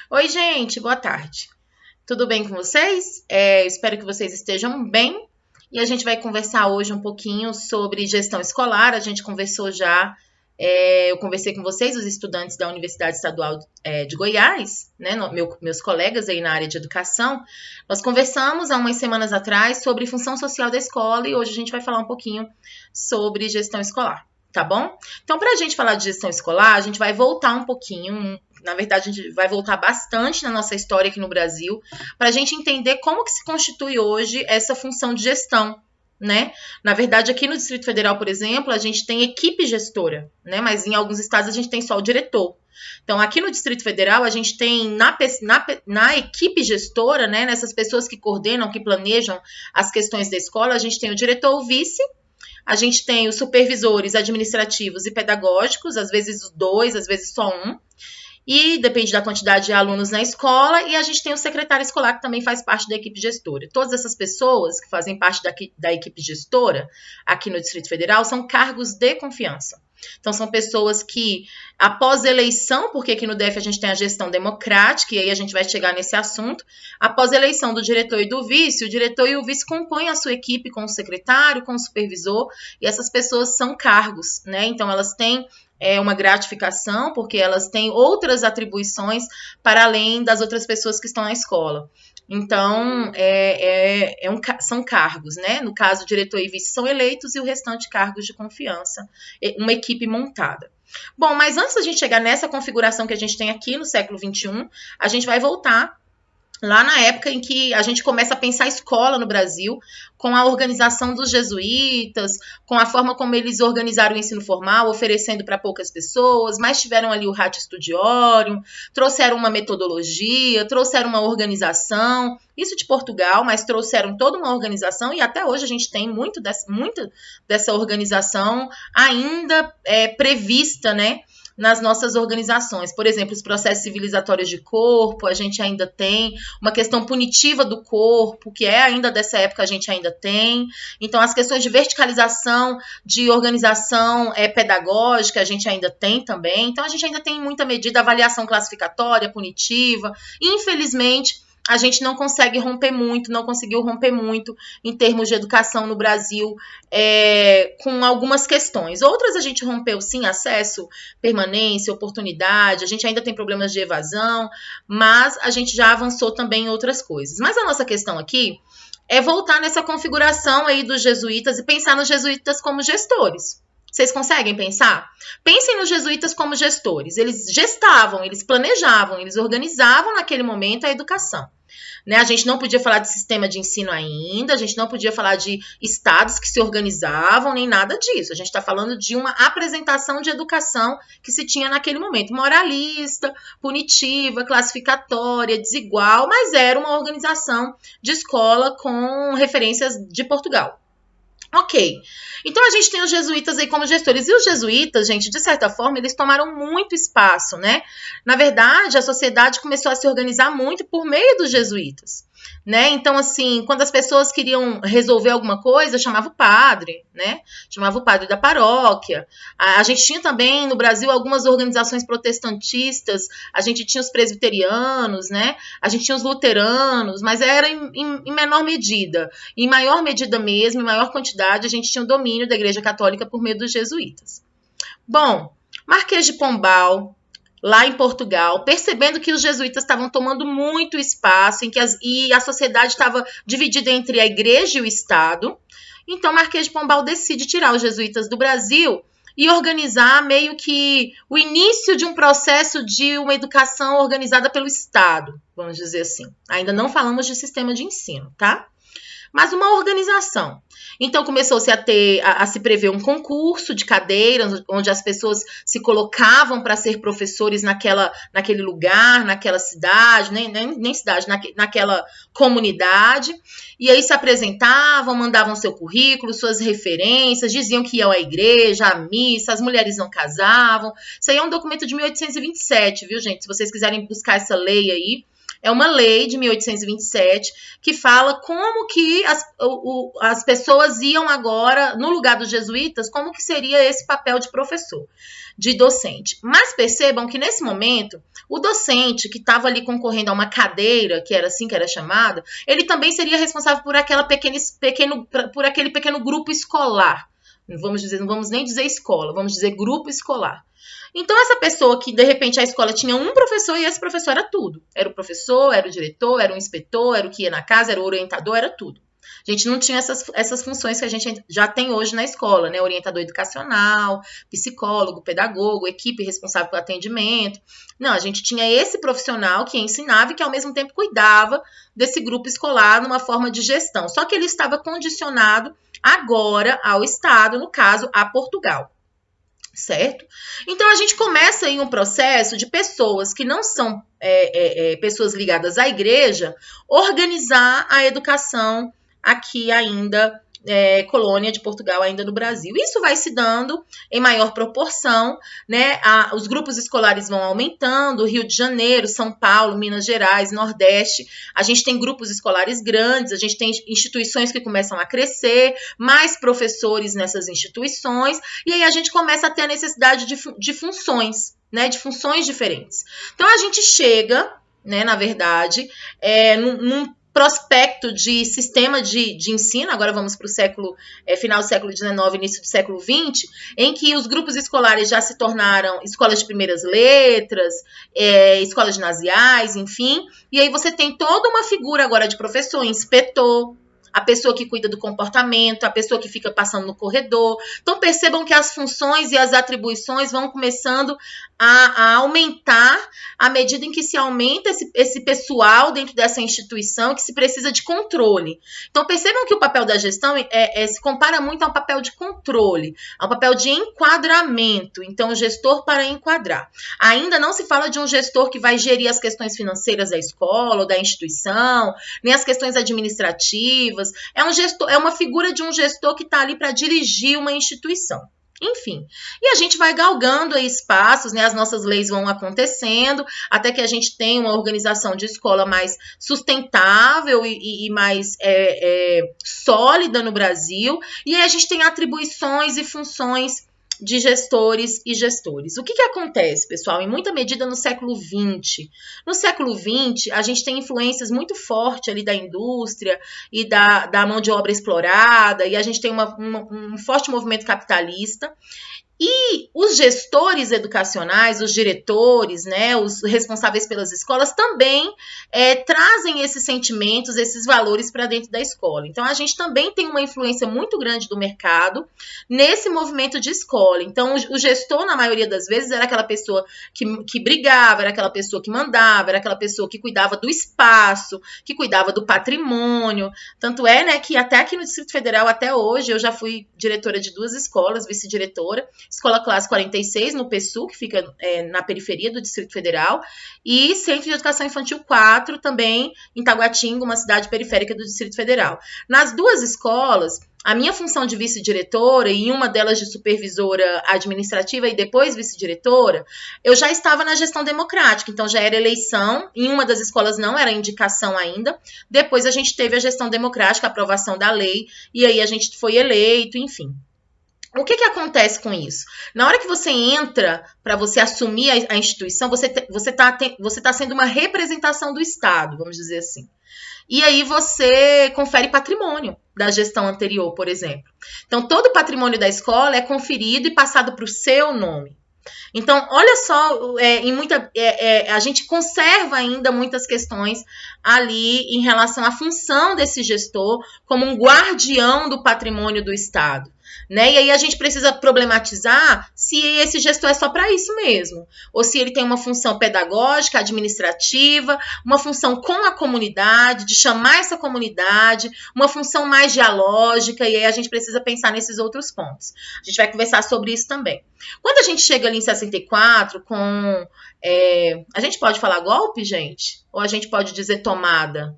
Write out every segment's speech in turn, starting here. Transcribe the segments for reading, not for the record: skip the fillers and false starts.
Oi, gente, boa tarde. Tudo bem com vocês? Espero que vocês estejam bem. E a gente vai conversar hoje um pouquinho sobre gestão escolar. A gente conversou já, eu conversei com vocês, os estudantes da Universidade Estadual de Goiás, né, meus colegas aí na área de educação. Nós conversamos há umas semanas atrás sobre função social da escola e hoje a gente vai falar um pouquinho sobre gestão escolar. Tá bom? Então, para a gente falar de gestão escolar, a gente vai voltar um pouquinho. Na verdade, a gente vai voltar bastante na nossa história aqui no Brasil, para a gente entender como que se constitui hoje essa função de gestão, né? Na verdade, aqui no Distrito Federal, por exemplo, a gente tem equipe gestora, né? Mas em alguns estados a gente tem só o diretor. Então, aqui no Distrito Federal, a gente tem na equipe gestora, né? Nessas pessoas que coordenam, que planejam as questões da escola, a gente tem o diretor, o vice. A gente tem os supervisores administrativos e pedagógicos, às vezes dois, às vezes só um. E depende da quantidade de alunos na escola. E a gente tem o secretário escolar, que também faz parte da equipe gestora. Todas essas pessoas que fazem parte da equipe gestora aqui no Distrito Federal são cargos de confiança. Então, são pessoas que, após eleição, porque aqui no DF a gente tem a gestão democrática, e aí a gente vai chegar nesse assunto, após a eleição do diretor e do vice, o diretor e o vice compõem a sua equipe com o secretário, com o supervisor, e essas pessoas são cargos, né? Então, elas têm uma gratificação, porque elas têm outras atribuições para além das outras pessoas que estão na escola. Então, são cargos, né? No caso, o diretor e vice são eleitos e o restante cargos de confiança, uma equipe montada. Bom, mas antes da gente chegar nessa configuração que a gente tem aqui no século XXI, a gente vai voltar lá na época em que a gente começa a pensar a escola no Brasil, com a organização dos jesuítas, com a forma como eles organizaram o ensino formal, oferecendo para poucas pessoas, mas tiveram ali o Ratio Studiorum, trouxeram uma metodologia, trouxeram uma organização, isso de Portugal, mas trouxeram toda uma organização e até hoje a gente tem muito dessa organização ainda prevista, né? Nas nossas organizações. Por exemplo, os processos civilizatórios de corpo, a gente ainda tem. Uma questão punitiva do corpo, que ainda dessa época a gente ainda tem. Então, as questões de verticalização, de organização pedagógica, a gente ainda tem também. Então, a gente ainda tem muita medida, avaliação classificatória, punitiva. Infelizmente, a gente não conseguiu romper muito em termos de educação no Brasil com algumas questões. Outras a gente rompeu sim, acesso, permanência, oportunidade, a gente ainda tem problemas de evasão, mas a gente já avançou também em outras coisas. Mas a nossa questão aqui é voltar nessa configuração aí dos jesuítas e pensar nos jesuítas como gestores. Vocês conseguem pensar? Pensem nos jesuítas como gestores. Eles gestavam, eles planejavam, eles organizavam naquele momento a educação. Né? A gente não podia falar de sistema de ensino ainda, a gente não podia falar de estados que se organizavam, nem nada disso. A gente está falando de uma apresentação de educação que se tinha naquele momento. Moralista, punitiva, classificatória, desigual, mas era uma organização de escola com referências de Portugal. Ok, então a gente tem os jesuítas aí como gestores, e os jesuítas, gente, de certa forma, eles tomaram muito espaço, né? Na verdade, a sociedade começou a se organizar muito por meio dos jesuítas, né? Então, assim, quando as pessoas queriam resolver alguma coisa, chamava o padre, né? Chamava o padre da paróquia. A gente tinha também, no Brasil, algumas organizações protestantistas, a gente tinha os presbiterianos, né? A gente tinha os luteranos, mas era em menor medida. Em maior medida mesmo, em maior quantidade, a gente tinha o domínio da Igreja Católica por meio dos jesuítas. Bom, Marquês de Pombal, lá em Portugal, percebendo que os jesuítas estavam tomando muito espaço e a sociedade estava dividida entre a igreja e o Estado. Então, Marquês de Pombal decide tirar os jesuítas do Brasil e organizar meio que o início de um processo de uma educação organizada pelo Estado, vamos dizer assim. Ainda não falamos de sistema de ensino, tá? Mas uma organização. Então, começou-se a se prever um concurso de cadeiras, onde as pessoas se colocavam para ser professores naquele lugar, naquela cidade, nem cidade, naquela comunidade. E aí se apresentavam, mandavam seu currículo, suas referências, diziam que iam à igreja, à missa, as mulheres não casavam. Isso aí é um documento de 1827, viu, gente? Se vocês quiserem buscar essa lei aí, É uma lei de 1827 que fala como que as pessoas iam agora, no lugar dos jesuítas, como que seria esse papel de professor, de docente. Mas percebam que nesse momento, o docente que estava ali concorrendo a uma cadeira, que era assim que era chamada, ele também seria responsável por por aquele pequeno grupo escolar. Não vamos nem dizer escola, vamos dizer grupo escolar. Então, essa pessoa que, de repente, a escola tinha um professor e esse professor era tudo. Era o professor, era o diretor, era o inspetor, era o que ia na casa, era o orientador, era tudo. A gente não tinha essas funções que a gente já tem hoje na escola, né? Orientador educacional, psicólogo, pedagogo, equipe responsável pelo atendimento. Não, a gente tinha esse profissional que ensinava e que, ao mesmo tempo, cuidava desse grupo escolar numa forma de gestão. Só que ele estava condicionado agora ao Estado, no caso, a Portugal. Certo? Então, a gente começa aí um processo de pessoas que não são pessoas ligadas à igreja organizar a educação aqui ainda, colônia de Portugal, ainda no Brasil. Isso vai se dando em maior proporção, né? Os grupos escolares vão aumentando, Rio de Janeiro, São Paulo, Minas Gerais, Nordeste, a gente tem grupos escolares grandes, a gente tem instituições que começam a crescer, mais professores nessas instituições, e aí a gente começa a ter a necessidade de funções, né? De funções diferentes. Então, a gente chega, né, na verdade, num prospecto de sistema de ensino, agora vamos para o final do século XIX, início do século XX, em que os grupos escolares já se tornaram escolas de primeiras letras, escolas ginasiais, enfim, e aí você tem toda uma figura agora de professor, inspetor, a pessoa que cuida do comportamento, a pessoa que fica passando no corredor. Então, percebam que as funções e as atribuições vão começando a aumentar à medida em que se aumenta esse pessoal dentro dessa instituição, que se precisa de controle. Então, percebam que o papel da gestão se compara muito ao papel de controle, ao papel de enquadramento. Então, o gestor para enquadrar. Ainda não se fala de um gestor que vai gerir as questões financeiras da escola ou da instituição, nem as questões administrativas. É uma figura de um gestor que está ali para dirigir uma instituição. Enfim, e a gente vai galgando aí espaços, né? As nossas leis vão acontecendo, até que a gente tenha uma organização de escola mais sustentável e mais sólida no Brasil, e aí a gente tem atribuições e funções de gestores e gestores. O que acontece, pessoal? Em muita medida no século XX. No século XX, a gente tem influências muito fortes ali da indústria e da mão de obra explorada, e a gente tem um forte movimento capitalista. E os gestores educacionais, os diretores, né, os responsáveis pelas escolas também trazem esses sentimentos, esses valores para dentro da escola. Então, a gente também tem uma influência muito grande do mercado nesse movimento de escola. Então, o gestor, na maioria das vezes, era aquela pessoa que brigava, era aquela pessoa que mandava, era aquela pessoa que cuidava do espaço, que cuidava do patrimônio. Tanto é, né, que até aqui no Distrito Federal, até hoje, eu já fui diretora de 2 escolas, vice-diretora, Escola Classe 46, no PSU, que fica na periferia do Distrito Federal, e Centro de Educação Infantil 4, também em Taguatinga, uma cidade periférica do Distrito Federal. Nas 2 escolas, a minha função de vice-diretora e uma delas de supervisora administrativa e depois vice-diretora, eu já estava na gestão democrática, então já era eleição, em uma das escolas não era indicação ainda, depois a gente teve a gestão democrática, a aprovação da lei, e aí a gente foi eleito, enfim. O que acontece com isso? Na hora que você entra para você assumir a instituição, você tá sendo uma representação do Estado, vamos dizer assim. E aí você confere patrimônio da gestão anterior, por exemplo. Então, todo o patrimônio da escola é conferido e passado para o seu nome. Então, olha só, a gente conserva ainda muitas questões ali em relação à função desse gestor como um guardião do patrimônio do Estado. Né? E aí a gente precisa problematizar se esse gestor é só para isso mesmo, ou se ele tem uma função pedagógica, administrativa, uma função com a comunidade, de chamar essa comunidade, uma função mais dialógica, e aí a gente precisa pensar nesses outros pontos. A gente vai conversar sobre isso também. Quando a gente chega ali em 64 com... a gente pode falar golpe, gente? Ou a gente pode dizer tomada?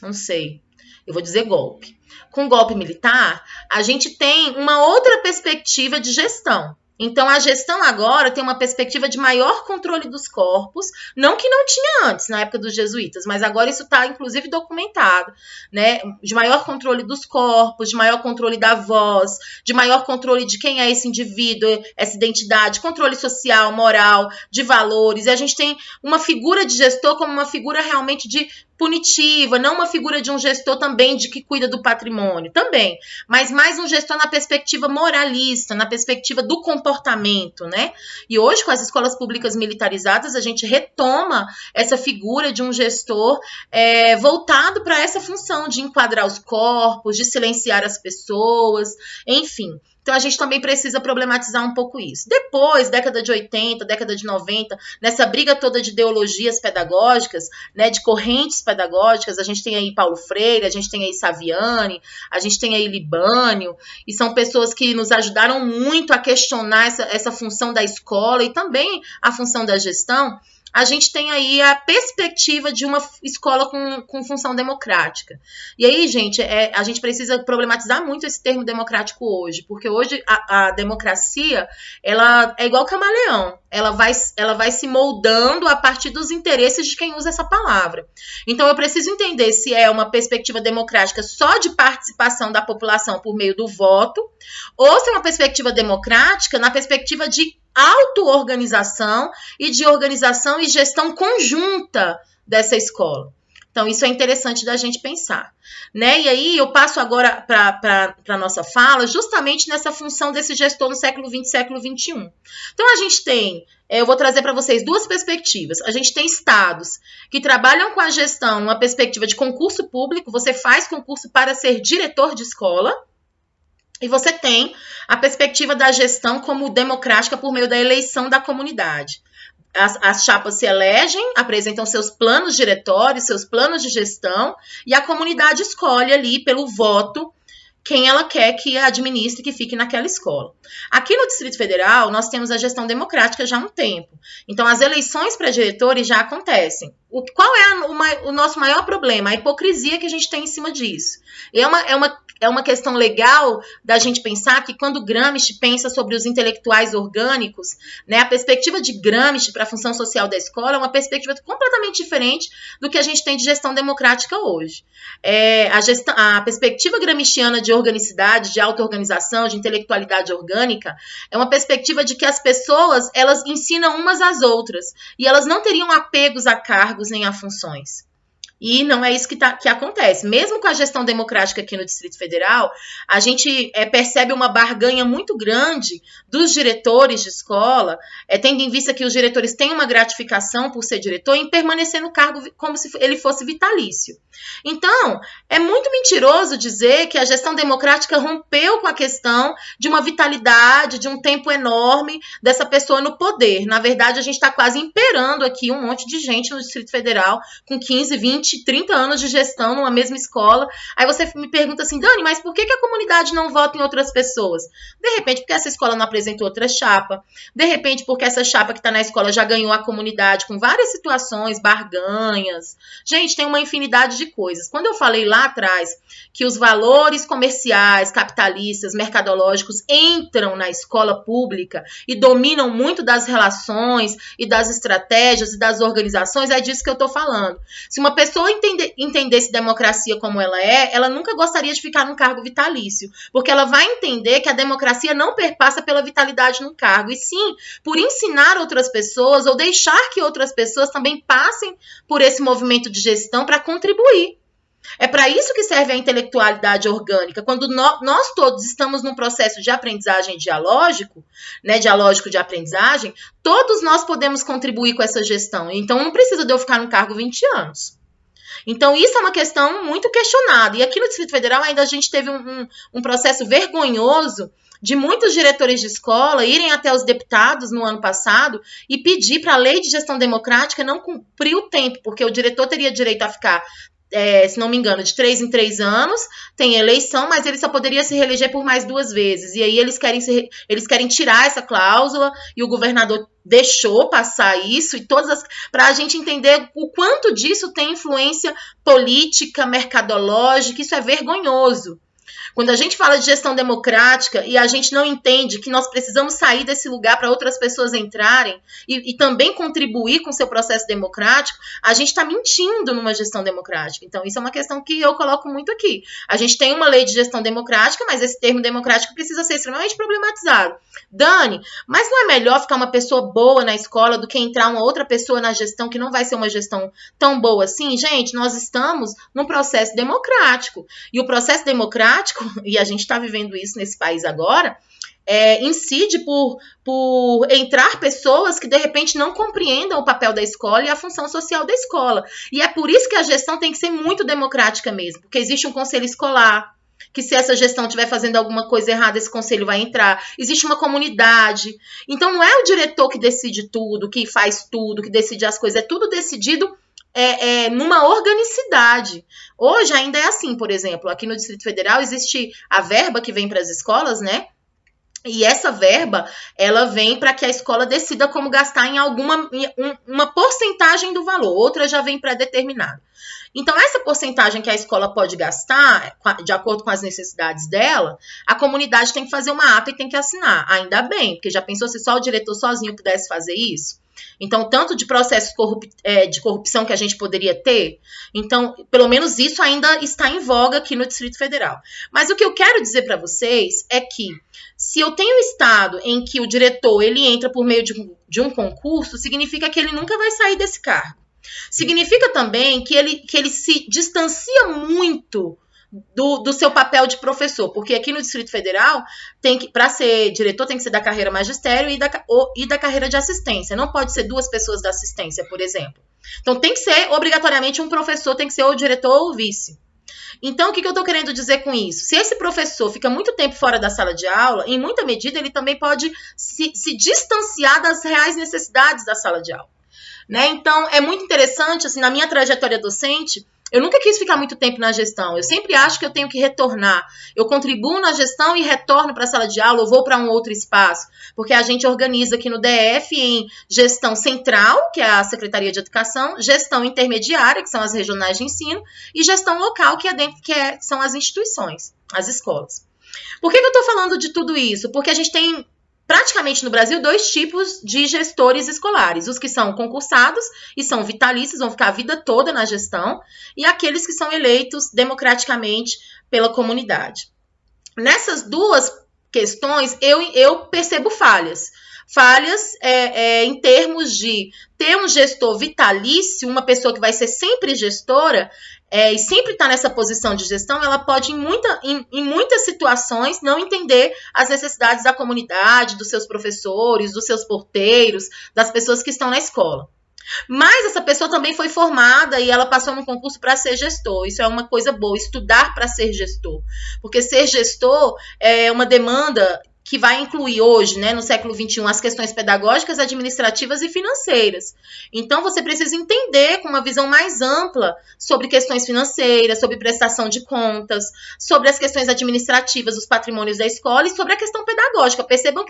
Não sei. Eu vou dizer golpe. Com o golpe militar, a gente tem uma outra perspectiva de gestão. Então, a gestão agora tem uma perspectiva de maior controle dos corpos, não que não tinha antes, na época dos jesuítas, mas agora isso está, inclusive, documentado, né? De maior controle dos corpos, de maior controle da voz, de maior controle de quem é esse indivíduo, essa identidade, controle social, moral, de valores. E a gente tem uma figura de gestor como uma figura realmente de punitiva, não uma figura de um gestor também de que cuida do patrimônio, também, mas mais um gestor na perspectiva moralista, na perspectiva do comportamento, né? E hoje, com as escolas públicas militarizadas, a gente retoma essa figura de um gestor voltado para essa função de enquadrar os corpos, de silenciar as pessoas, enfim. Então, a gente também precisa problematizar um pouco isso. Depois, década de 80, década de 90, nessa briga toda de ideologias pedagógicas, né, de correntes pedagógicas, a gente tem aí Paulo Freire, a gente tem aí Saviani, a gente tem aí Libânio, e são pessoas que nos ajudaram muito a questionar essa função da escola e também a função da gestão. A gente tem aí a perspectiva de uma escola com função democrática. E aí, gente, a gente precisa problematizar muito esse termo democrático hoje, porque hoje a democracia, ela é igual camaleão, ela vai se moldando a partir dos interesses de quem usa essa palavra. Então, eu preciso entender se é uma perspectiva democrática só de participação da população por meio do voto, ou se é uma perspectiva democrática na perspectiva de auto-organização e de organização e gestão conjunta dessa escola. Então, isso é interessante da gente pensar, né? E aí, eu passo agora para a nossa fala, justamente nessa função desse gestor no século XX, século XXI. Então, a gente tem, eu vou trazer para vocês duas perspectivas. A gente tem estados que trabalham com a gestão, uma perspectiva de concurso público, você faz concurso para ser diretor de escola, e você tem a perspectiva da gestão como democrática por meio da eleição da comunidade. As chapas se elegem, apresentam seus planos diretórios, seus planos de gestão, e a comunidade escolhe ali pelo voto quem ela quer que administre, que fique naquela escola. Aqui no Distrito Federal, nós temos a gestão democrática já há um tempo. Então, as eleições para diretores já acontecem. Qual é o nosso maior problema? A hipocrisia que a gente tem em cima disso. É uma questão legal da gente pensar que quando Gramsci pensa sobre os intelectuais orgânicos, né, a perspectiva de Gramsci para a função social da escola é uma perspectiva completamente diferente do que a gente tem de gestão democrática hoje. A perspectiva gramsciana de organicidade, de auto-organização, de intelectualidade orgânica, é uma perspectiva de que as pessoas, elas ensinam umas às outras, e elas não teriam apegos a cargos nem a funções. E não é isso que acontece. Mesmo com a gestão democrática aqui no Distrito Federal, a gente percebe uma barganha muito grande dos diretores de escola, tendo em vista que os diretores têm uma gratificação por ser diretor, em permanecer no cargo como se ele fosse vitalício. Então, é muito mentiroso dizer que a gestão democrática rompeu com a questão de uma vitalidade, de um tempo enorme dessa pessoa no poder. Na verdade, a gente está quase imperando aqui um monte de gente no Distrito Federal com 15, 20, 30 anos de gestão numa mesma escola. Aí você me pergunta assim, Dani, mas por que a comunidade não vota em outras pessoas? De repente, porque essa escola não apresentou outra chapa. De repente, porque essa chapa que está na escola já ganhou a comunidade com várias situações, barganhas. Gente, tem uma infinidade de coisas. Quando eu falei lá atrás que os valores comerciais, capitalistas, mercadológicos entram na escola pública e dominam muito das relações e das estratégias e das organizações, é disso que eu estou falando. Se uma pessoa entendesse democracia como ela nunca gostaria de ficar num cargo vitalício, porque ela vai entender que a democracia não perpassa pela vitalidade num cargo, e sim por ensinar outras pessoas ou deixar que outras pessoas também passem por esse movimento de gestão para contribuir. É para isso que serve a intelectualidade orgânica. Quando nós todos estamos num processo de aprendizagem dialógico, né, dialógico de aprendizagem, todos nós podemos contribuir com essa gestão. Então, não precisa de eu ficar no cargo 20 anos. Então, isso é uma questão muito questionada. E aqui no Distrito Federal ainda a gente teve um processo vergonhoso de muitos diretores de escola irem até os deputados no ano passado e pedir para a lei de gestão democrática não cumprir o tempo, porque o diretor teria direito a ficar, se não me engano, de 3 em 3 anos, tem eleição, mas ele só poderia se reeleger por mais 2 vezes. E aí eles querem tirar essa cláusula, e o governador deixou passar isso, e para a gente entender o quanto disso tem influência política, mercadológica, isso é vergonhoso. Quando a gente fala de gestão democrática e a gente não entende que nós precisamos sair desse lugar para outras pessoas entrarem e também contribuir com o seu processo democrático, a gente está mentindo numa gestão democrática. Então, isso é uma questão que eu coloco muito aqui. A gente tem uma lei de gestão democrática, mas esse termo democrático precisa ser extremamente problematizado. Dani, mas não é melhor ficar uma pessoa boa na escola do que entrar uma outra pessoa na gestão que não vai ser uma gestão tão boa assim? Gente, nós estamos num processo democrático. E o processo democrático, e a gente está vivendo isso nesse país agora, incide por entrar pessoas que, de repente, não compreendam o papel da escola e a função social da escola. E é por isso que a gestão tem que ser muito democrática mesmo, porque existe um conselho escolar, que se essa gestão estiver fazendo alguma coisa errada, esse conselho vai entrar. Existe uma comunidade. Então, não é o diretor que decide tudo, que faz tudo, que decide as coisas. É tudo decidido numa organicidade. Hoje ainda é assim, por exemplo, aqui no Distrito Federal existe a verba que vem para as escolas, né? E essa verba, ela vem para que a escola decida como gastar em uma porcentagem do valor, outra já vem pré-determinada. Então, essa porcentagem que a escola pode gastar, de acordo com as necessidades dela, a comunidade tem que fazer uma ata e tem que assinar. Ainda bem, porque já pensou se só o diretor sozinho pudesse fazer isso? Então, tanto de processos de corrupção que a gente poderia ter, então, pelo menos isso ainda está em voga aqui no Distrito Federal. Mas o que eu quero dizer para vocês é que, se eu tenho um estado em que o diretor ele entra por meio de um concurso, significa que ele nunca vai sair desse cargo. Significa também que ele se distancia muito do seu papel de professor, porque aqui no Distrito Federal, para ser diretor, tem que ser da carreira magistério e da carreira de assistência. Não pode ser duas pessoas da assistência, por exemplo. Então, tem que ser, obrigatoriamente, um professor, tem que ser ou diretor ou vice. Então, o que eu estou querendo dizer com isso? Se esse professor fica muito tempo fora da sala de aula, em muita medida, ele também pode se distanciar das reais necessidades da sala de aula. Né? Então, é muito interessante, assim, na minha trajetória docente, eu nunca quis ficar muito tempo na gestão. Eu sempre acho que eu tenho que retornar. Eu contribuo na gestão e retorno para a sala de aula, ou vou para um outro espaço. Porque a gente organiza aqui no DF em gestão central, que é a Secretaria de Educação, gestão intermediária, que são as regionais de ensino, e gestão local, são as instituições, as escolas. Por que eu estou falando de tudo isso? Porque a gente tem praticamente no Brasil, 2 tipos de gestores escolares. Os que são concursados e são vitalícios, vão ficar a vida toda na gestão, e aqueles que são eleitos democraticamente pela comunidade. Nessas duas questões, eu percebo falhas. Falhas em termos de ter um gestor vitalício, uma pessoa que vai ser sempre gestora, e sempre está nessa posição de gestão, ela pode, em muitas situações, não entender as necessidades da comunidade, dos seus professores, dos seus porteiros, das pessoas que estão na escola. Mas essa pessoa também foi formada e ela passou num concurso para ser gestor. Isso é uma coisa boa, estudar para ser gestor. Porque ser gestor é uma demanda que vai incluir hoje, né, no século XXI, as questões pedagógicas, administrativas e financeiras. Então, você precisa entender com uma visão mais ampla sobre questões financeiras, sobre prestação de contas, sobre as questões administrativas, os patrimônios da escola e sobre a questão pedagógica. Percebam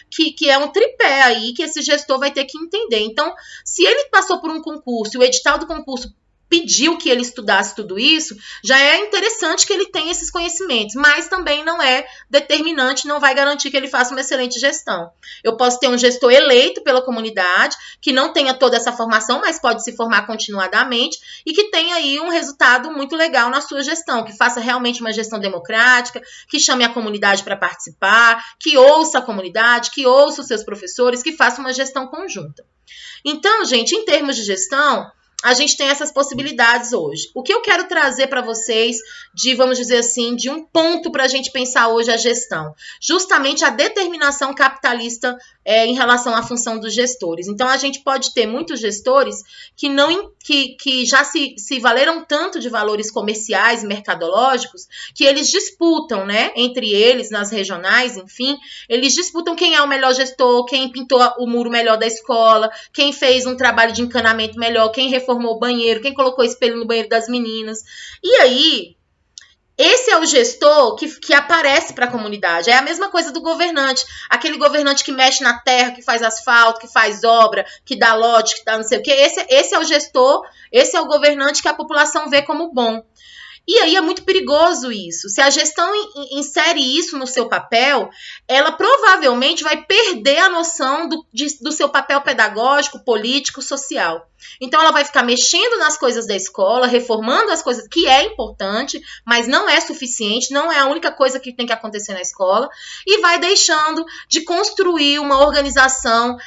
que é um tripé aí que esse gestor vai ter que entender. Então, se ele passou por um concurso, o edital do concurso pediu que ele estudasse tudo isso, já é interessante que ele tenha esses conhecimentos, mas também não é determinante, não vai garantir que ele faça uma excelente gestão. Eu posso ter um gestor eleito pela comunidade, que não tenha toda essa formação, mas pode se formar continuadamente, e que tenha aí um resultado muito legal na sua gestão, que faça realmente uma gestão democrática, que chame a comunidade para participar, que ouça a comunidade, que ouça os seus professores, que faça uma gestão conjunta. Então, gente, em termos de gestão, a gente tem essas possibilidades hoje. O que eu quero trazer para vocês vamos dizer assim, de um ponto para a gente pensar hoje a gestão? Justamente a determinação capitalista em relação à função dos gestores. Então, a gente pode ter muitos gestores que já se valeram tanto de valores comerciais e mercadológicos que eles disputam, né, entre eles, nas regionais, enfim, eles disputam quem é o melhor gestor, quem pintou o muro melhor da escola, quem fez um trabalho de encanamento melhor, quem reformou o banheiro, quem colocou espelho no banheiro das meninas. E aí, esse é o gestor que aparece para a comunidade. É a mesma coisa do governante. Aquele governante que mexe na terra, que faz asfalto, que faz obra, que dá lote, que dá não sei o quê. Esse é o gestor, esse é o governante que a população vê como bom. E aí é muito perigoso isso. Se a gestão insere isso no seu papel, ela provavelmente vai perder a noção do seu papel pedagógico, político, social. Então ela vai ficar mexendo nas coisas da escola, reformando as coisas, que é importante, mas não é suficiente, não é a única coisa que tem que acontecer na escola, e vai deixando de construir uma organização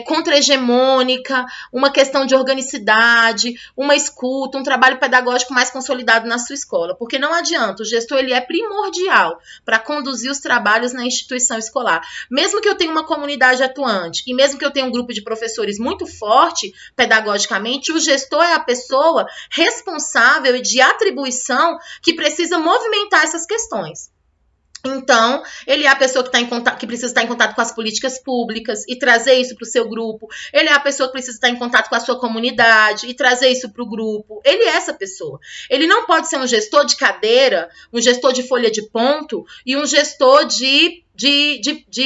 contra-hegemônica, uma questão de organicidade, uma escuta, um trabalho pedagógico mais consolidado na sua escola. Porque não adianta, o gestor ele é primordial para conduzir os trabalhos na instituição escolar. Mesmo que eu tenha uma comunidade atuante, e mesmo que eu tenha um grupo de professores muito forte, pedagogicamente, o gestor é a pessoa responsável e de atribuição que precisa movimentar essas questões. Então, ele é a pessoa que precisa estar em contato com as políticas públicas e trazer isso para o seu grupo. Ele é a pessoa que precisa estar em contato com a sua comunidade e trazer isso para o grupo. Ele é essa pessoa. Ele não pode ser um gestor de cadeira, um gestor de folha de ponto e um gestor de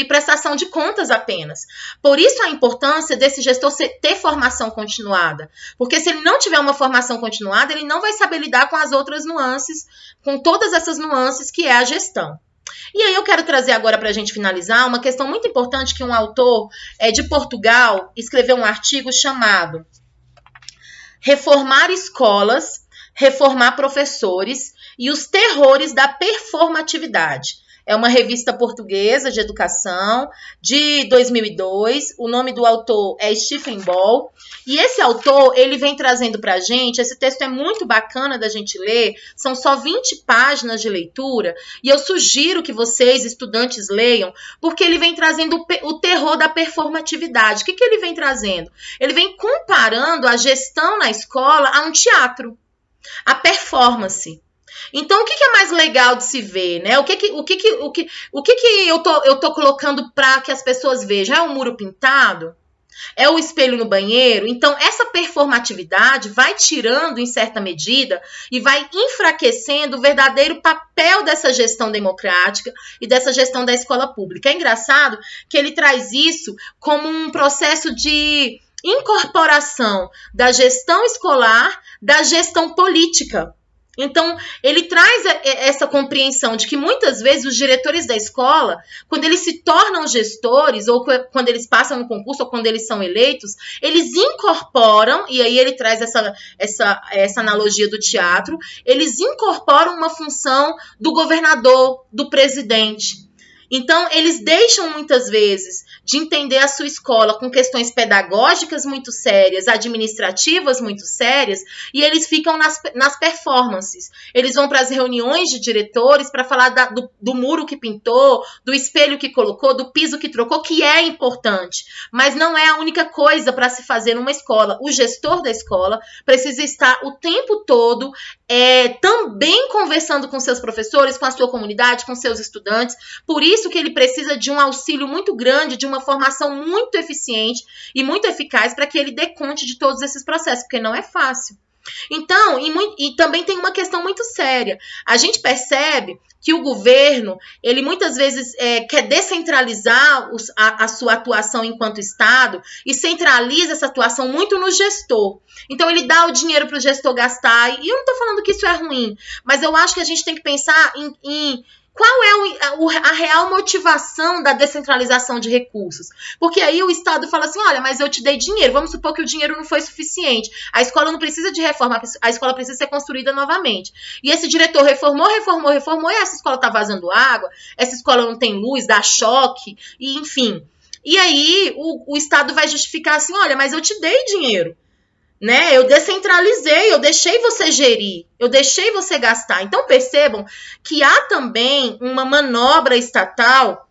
prestação de contas apenas. Por isso a importância desse gestor ter formação continuada. Porque se ele não tiver uma formação continuada, ele não vai saber lidar com as outras nuances, com todas essas nuances que é a gestão. E aí eu quero trazer agora para a gente finalizar uma questão muito importante que um autor de Portugal escreveu um artigo chamado Reformar Escolas, Reformar Professores e os Terrores da Performatividade. É uma revista portuguesa de educação de 2002. O nome do autor é Stephen Ball. E esse autor, ele vem trazendo para a gente, esse texto é muito bacana da gente ler, são só 20 páginas de leitura, e eu sugiro que vocês, estudantes, leiam, porque ele vem trazendo o terror da performatividade. O que ele vem trazendo? Ele vem comparando a gestão na escola a um teatro, a performance. Então, o que é mais legal de se ver, né? O que eu tô colocando para que as pessoas vejam? É um muro pintado? É o espelho no banheiro? Então, essa performatividade vai tirando, em certa medida, e vai enfraquecendo o verdadeiro papel dessa gestão democrática e dessa gestão da escola pública. É engraçado que ele traz isso como um processo de incorporação da gestão escolar, da gestão política. Então, ele traz essa compreensão de que muitas vezes os diretores da escola, quando eles se tornam gestores, ou quando eles passam no concurso, ou quando eles são eleitos, eles incorporam, e aí ele traz essa analogia do teatro, eles incorporam uma função do governador, do presidente. Então, eles deixam muitas vezes de entender a sua escola com questões pedagógicas muito sérias, administrativas muito sérias, e eles ficam nas performances. Eles vão para as reuniões de diretores para falar do muro que pintou, do espelho que colocou, do piso que trocou, que é importante, mas não é a única coisa para se fazer numa escola. O gestor da escola precisa estar o tempo todo também conversando com seus professores, com a sua comunidade, com seus estudantes. Por isso que ele precisa de um auxílio muito grande, de uma formação muito eficiente e muito eficaz para que ele dê conta de todos esses processos, porque não é fácil. Então, e também tem uma questão muito séria. A gente percebe que o governo, ele muitas vezes quer descentralizar a sua atuação enquanto Estado e centraliza essa atuação muito no gestor. Então, ele dá o dinheiro para o gestor gastar, e eu não estou falando que isso é ruim, mas eu acho que a gente tem que pensar em qual é a real motivação da descentralização de recursos? Porque aí o Estado fala assim, olha, mas eu te dei dinheiro, vamos supor que o dinheiro não foi suficiente. A escola não precisa de reforma, a escola precisa ser construída novamente. E esse diretor reformou, e essa escola está vazando água, essa escola não tem luz, dá choque, e enfim. E aí o Estado vai justificar assim, olha, mas eu te dei dinheiro. Né? Eu descentralizei, eu deixei você gerir, eu deixei você gastar. Então percebam que há também uma manobra estatal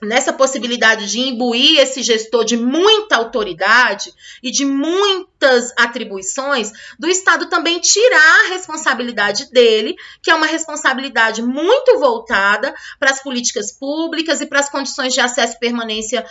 nessa possibilidade de imbuir esse gestor de muita autoridade e de muitas atribuições, do Estado também tirar a responsabilidade dele, que é uma responsabilidade muito voltada para as políticas públicas e para as condições de acesso e permanência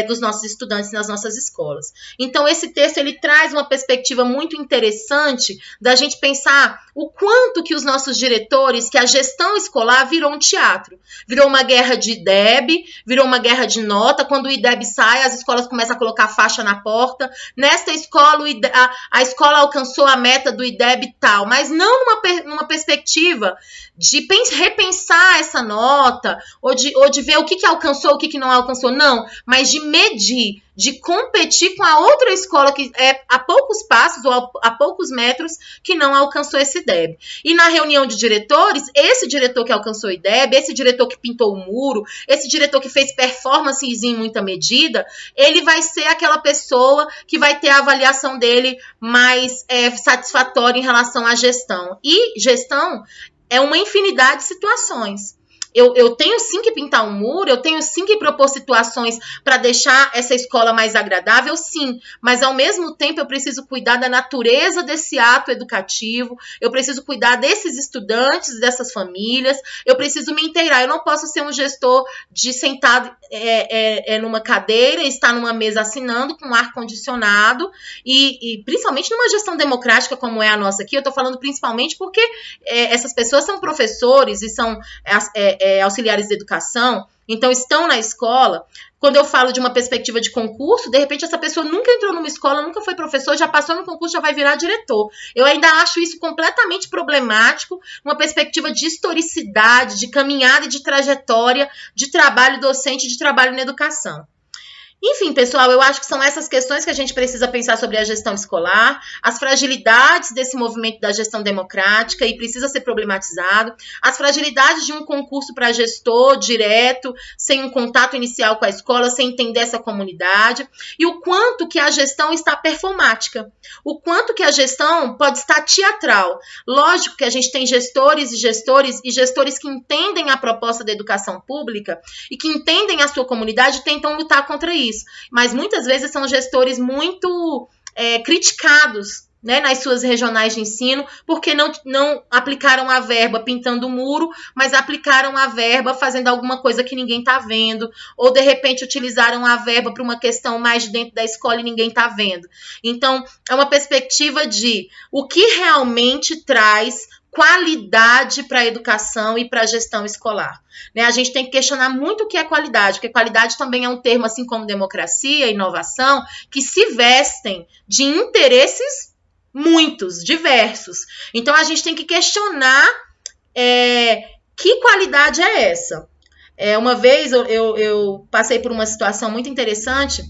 dos nossos estudantes nas nossas escolas. Então, esse texto ele traz uma perspectiva muito interessante da gente pensar o quanto que os nossos diretores, que a gestão escolar virou um teatro, virou uma guerra de IDEB, virou uma guerra de nota. Quando o IDEB sai, as escolas começam a colocar faixa na porta. Nesta escola, o a escola alcançou a meta do IDEB tal, mas não numa perspectiva de repensar essa nota, ou de ver o que alcançou, o que não alcançou, não, mas de medir, de competir com a outra escola que é a poucos passos ou a poucos metros que não alcançou esse IDEB. E na reunião de diretores, esse diretor que alcançou o IDEB, esse diretor que pintou o muro, esse diretor que fez performances em muita medida, ele vai ser aquela pessoa que vai ter a avaliação dele mais satisfatória em relação à gestão. E gestão é uma infinidade de situações. Eu tenho sim que pintar um muro, eu tenho sim que propor situações para deixar essa escola mais agradável, sim, mas ao mesmo tempo eu preciso cuidar da natureza desse ato educativo, eu preciso cuidar desses estudantes, dessas famílias, eu preciso me inteirar, eu não posso ser um gestor de sentado numa cadeira, estar numa mesa assinando com ar-condicionado e principalmente numa gestão democrática como é a nossa aqui, eu estou falando principalmente porque essas pessoas são professores e são auxiliares de educação, então estão na escola. Quando eu falo de uma perspectiva de concurso, de repente essa pessoa nunca entrou numa escola, nunca foi professor, já passou no concurso, já vai virar diretor. Eu ainda acho isso completamente problemático, uma perspectiva de historicidade, de caminhada e de trajetória, de trabalho docente, de trabalho na educação. Enfim, pessoal, eu acho que são essas questões que a gente precisa pensar sobre a gestão escolar, as fragilidades desse movimento da gestão democrática e precisa ser problematizado, as fragilidades de um concurso para gestor direto, sem um contato inicial com a escola, sem entender essa comunidade, e o quanto que a gestão está performática, o quanto que a gestão pode estar teatral. Lógico que a gente tem gestores que entendem a proposta da educação pública e que entendem a sua comunidade e tentam lutar contra isso. Mas muitas vezes são gestores muito criticados, né, nas suas regionais de ensino, porque não aplicaram a verba pintando o muro, mas aplicaram a verba fazendo alguma coisa que ninguém está vendo, ou de repente utilizaram a verba para uma questão mais dentro da escola e ninguém está vendo. Então, é uma perspectiva de o que realmente traz qualidade para a educação e para a gestão escolar. Né? A gente tem que questionar muito o que é qualidade, porque qualidade também é um termo, assim como democracia, inovação, que se vestem de interesses muitos, diversos. Então, a gente tem que questionar que qualidade é essa. Uma vez eu passei por uma situação muito interessante,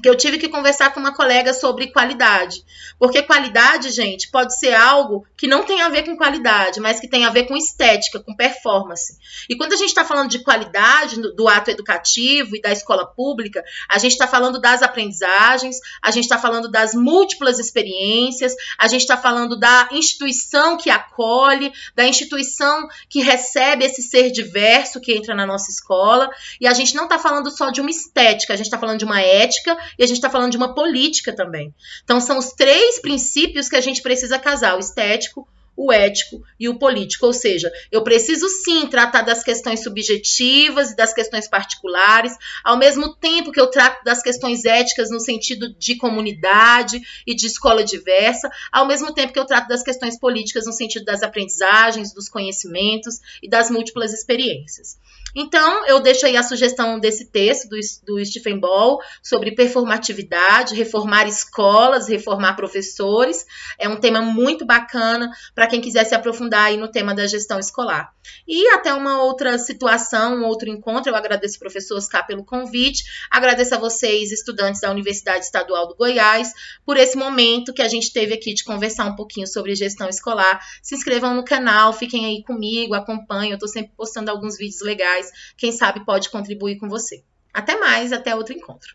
que eu tive que conversar com uma colega sobre qualidade. Porque qualidade, gente, pode ser algo que não tem a ver com qualidade, mas que tem a ver com estética, com performance. E quando a gente está falando de qualidade do ato educativo e da escola pública, a gente está falando das aprendizagens, a gente está falando das múltiplas experiências, a gente está falando da instituição que acolhe, da instituição que recebe esse ser diverso que entra na nossa escola. E a gente não está falando só de uma estética, a gente está falando de uma ética, e a gente está falando de uma política também. Então, são os 3 princípios que a gente precisa casar: o estético, o ético e o político. Ou seja, eu preciso sim tratar das questões subjetivas e das questões particulares, ao mesmo tempo que eu trato das questões éticas no sentido de comunidade e de escola diversa, ao mesmo tempo que eu trato das questões políticas no sentido das aprendizagens, dos conhecimentos e das múltiplas experiências. Então, eu deixo aí a sugestão desse texto do Stephen Ball sobre performatividade, reformar escolas, reformar professores. É um tema muito bacana para quem quiser se aprofundar aí no tema da gestão escolar. E até uma outra situação, um outro encontro. Eu agradeço ao professor Oscar pelo convite, agradeço a vocês, estudantes da Universidade Estadual do Goiás, por esse momento que a gente teve aqui de conversar um pouquinho sobre gestão escolar. Se inscrevam no canal, fiquem aí comigo, acompanhem, eu estou sempre postando alguns vídeos legais. Quem sabe pode contribuir com você. Até mais, até outro encontro.